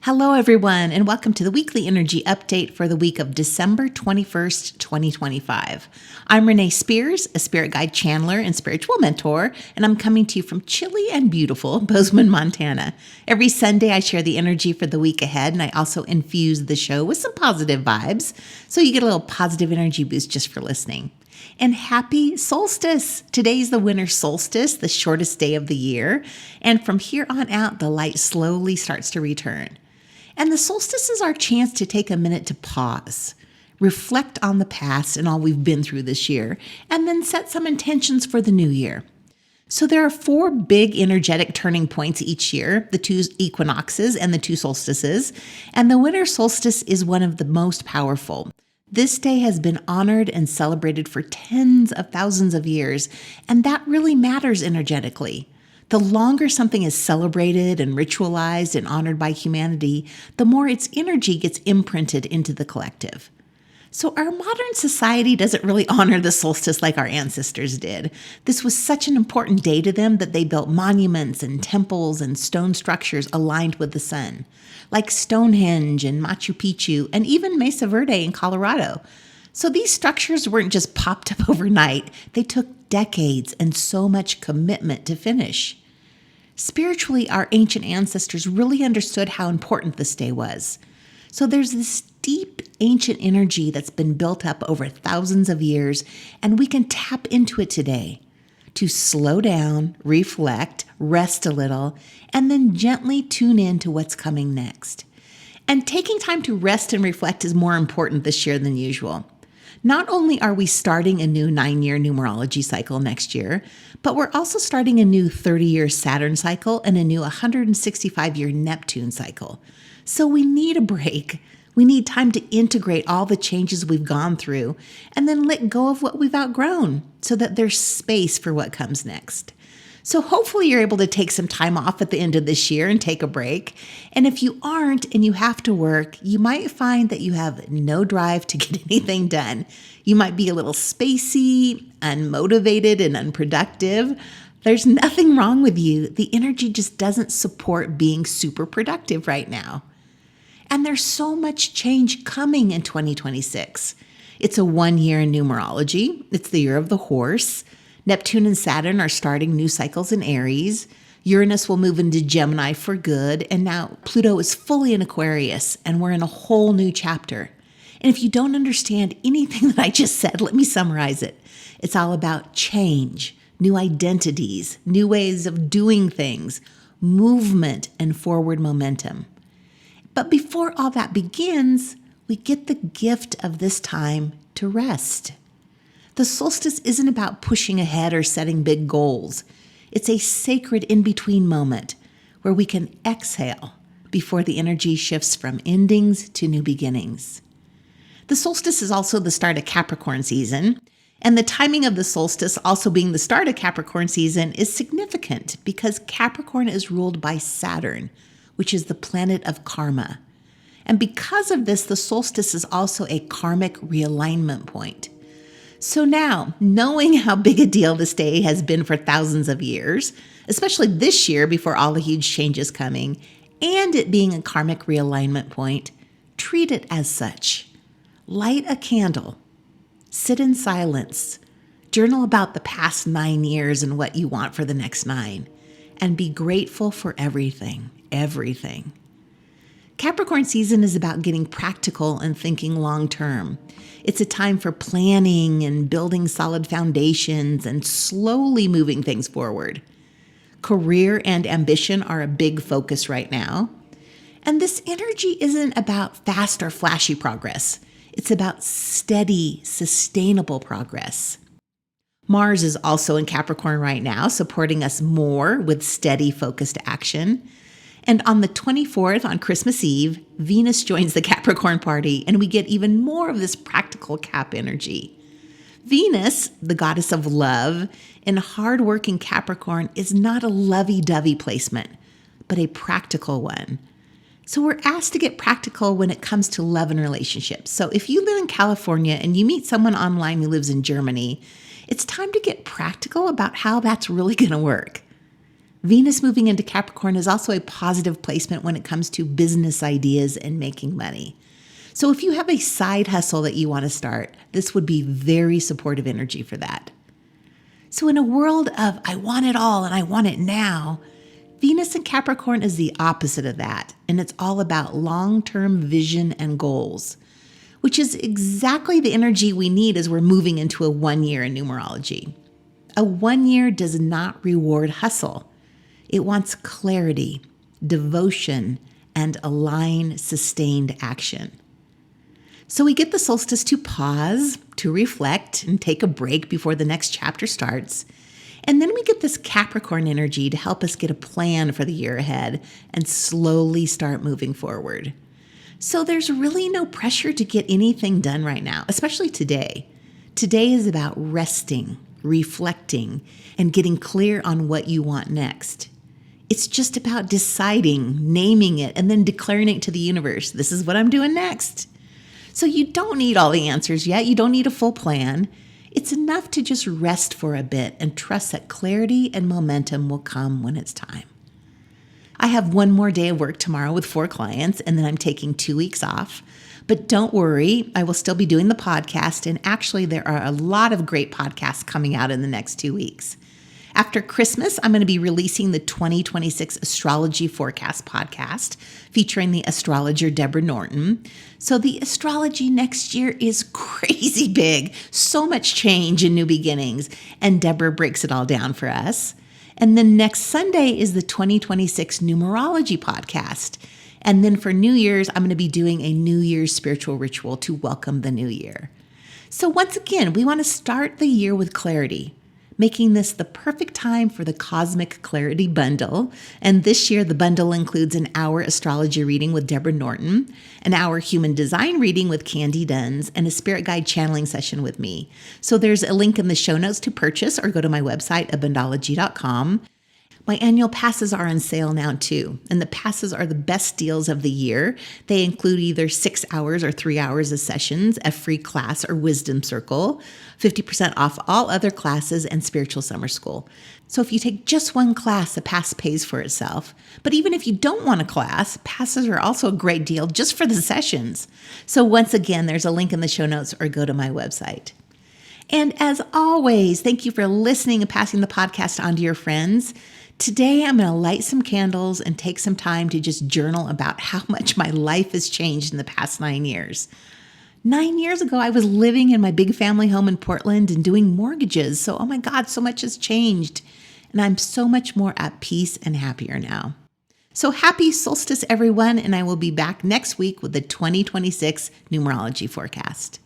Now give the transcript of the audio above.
Hello, everyone, and welcome to the weekly energy update for the week of December 21st, 2025. I'm Renee Spears, a spirit guide channeler and spiritual mentor, and I'm coming to you from chilly and beautiful Bozeman, Montana. Every Sunday, I share the energy for the week ahead, and I also infuse the show with some positive vibes, so you get a little positive energy boost just for listening. And happy solstice! Today's the winter solstice, the shortest day of the year, and from here on out, the light slowly starts to return. And the solstice is our chance to take a minute to pause, reflect on the past and all we've been through this year, and then set some intentions for the new year. So there are 4 big energetic turning points each year, the 2 equinoxes and the 2 solstices, and the winter solstice is one of the most powerful. This day has been honored and celebrated for tens of thousands of years, and that really matters energetically. The longer something is celebrated and ritualized and honored by humanity, the more its energy gets imprinted into the collective. So our modern society doesn't really honor the solstice like our ancestors did. This was such an important day to them that they built monuments and temples and stone structures aligned with the sun, like Stonehenge and Machu Picchu and even Mesa Verde in Colorado. So these structures weren't just popped up overnight. They took decades and so much commitment to finish. Spiritually, our ancient ancestors really understood how important this day was. So there's this deep ancient energy that's been built up over thousands of years, and we can tap into it today to slow down, reflect, rest a little, and then gently tune in to what's coming next. And taking time to rest and reflect is more important this year than usual. Not only are we starting a new 9-year numerology cycle next year, but we're also starting a new 30-year Saturn cycle and a new 165-year Neptune cycle. So we need a break. We need time to integrate all the changes we've gone through and then let go of what we've outgrown so that there's space for what comes next. So hopefully you're able to take some time off at the end of this year and take a break. And if you aren't and you have to work, you might find that you have no drive to get anything done. You might be a little spacey, unmotivated, and unproductive. There's nothing wrong with you. The energy just doesn't support being super productive right now. And there's so much change coming in 2026. It's a 1 year in numerology. It's the year of the horse. Neptune and Saturn are starting new cycles in Aries. Uranus will move into Gemini for good. And now Pluto is fully in Aquarius, and we're in a whole new chapter. And if you don't understand anything that I just said, let me summarize it. It's all about change, new identities, new ways of doing things, movement, and forward momentum. But before all that begins, we get the gift of this time to rest. The solstice isn't about pushing ahead or setting big goals. It's a sacred in-between moment where we can exhale before the energy shifts from endings to new beginnings. The solstice is also the start of Capricorn season, and the timing of the solstice also being the start of Capricorn season is significant because Capricorn is ruled by Saturn, which is the planet of karma. And because of this, the solstice is also a karmic realignment point. So now, knowing how big a deal this day has been for thousands of years, especially this year before all the huge changes coming, and it being a karmic realignment point, treat it as such. Light a candle, sit in silence, journal about the past 9 years and what you want for the next 9, and be grateful for everything. Capricorn season is about getting practical and thinking long term. It's a time for planning and building solid foundations and slowly moving things forward. Career and ambition are a big focus right now. And this energy isn't about fast or flashy progress. It's about steady, sustainable progress. Mars is also in Capricorn right now, supporting us more with steady, focused action. And on the 24th, on Christmas Eve, Venus joins the Capricorn party, and we get even more of this practical Cap energy. Venus, the goddess of love, in hardworking Capricorn is not a lovey-dovey placement, but a practical one. So we're asked to get practical when it comes to love and relationships. So if you live in California and you meet someone online who lives in Germany, it's time to get practical about how that's really going to work. Venus moving into Capricorn is also a positive placement when it comes to business ideas and making money. So if you have a side hustle that you want to start, this would be very supportive energy for that. So in a world of I want it all and I want it now, Venus in Capricorn is the opposite of that, and it's all about long-term vision and goals, which is exactly the energy we need as we're moving into a 1 year in numerology. A 1 year does not reward hustle. It wants clarity, devotion, and aligned, sustained action. So we get the solstice to pause, to reflect, and take a break before the next chapter starts. And then we get this Capricorn energy to help us get a plan for the year ahead and slowly start moving forward. So there's really no pressure to get anything done right now, especially today. Today is about resting, reflecting, and getting clear on what you want next. It's just about deciding, naming it, and then declaring it to the universe. This is what I'm doing next. So you don't need all the answers yet. You don't need a full plan. It's enough to just rest for a bit and trust that clarity and momentum will come when it's time. I have one more day of work tomorrow with 4 clients, and then I'm taking 2 weeks off. But don't worry, I will still be doing the podcast, and actually there are a lot of great podcasts coming out in the next 2 weeks. After Christmas, I'm going to be releasing the 2026 Astrology Forecast podcast featuring the astrologer Deborah Norton. So the astrology next year is crazy big, so much change and new beginnings, and Deborah breaks it all down for us. And then next Sunday is the 2026 Numerology podcast. And then for New Year's, I'm going to be doing a New Year's spiritual ritual to welcome the new year. So once again, we want to start the year with clarity, making this the perfect time for the Cosmic Clarity Bundle. And this year, the bundle includes an hour astrology reading with Deborah Norton, an hour human design reading with Candy Duns, and a spirit guide channeling session with me. So there's a link in the show notes to purchase or go to my website, abundology.com. My annual passes are on sale now too, and the passes are the best deals of the year. They include either 6 hours or 3 hours of sessions, a free class or wisdom circle, 50% off all other classes, and spiritual summer school. So if you take just one class, the pass pays for itself. But even if you don't want a class, passes are also a great deal just for the sessions. So once again, there's a link in the show notes or go to my website. And as always, thank you for listening and passing the podcast on to your friends. Today, I'm going to light some candles and take some time to just journal about how much my life has changed in the past 9 years. 9 years ago, I was living in my big family home in Portland and doing mortgages. So, oh my God, so much has changed. And I'm so much more at peace and happier now. So happy solstice, everyone. And I will be back next week with the 2026 numerology forecast.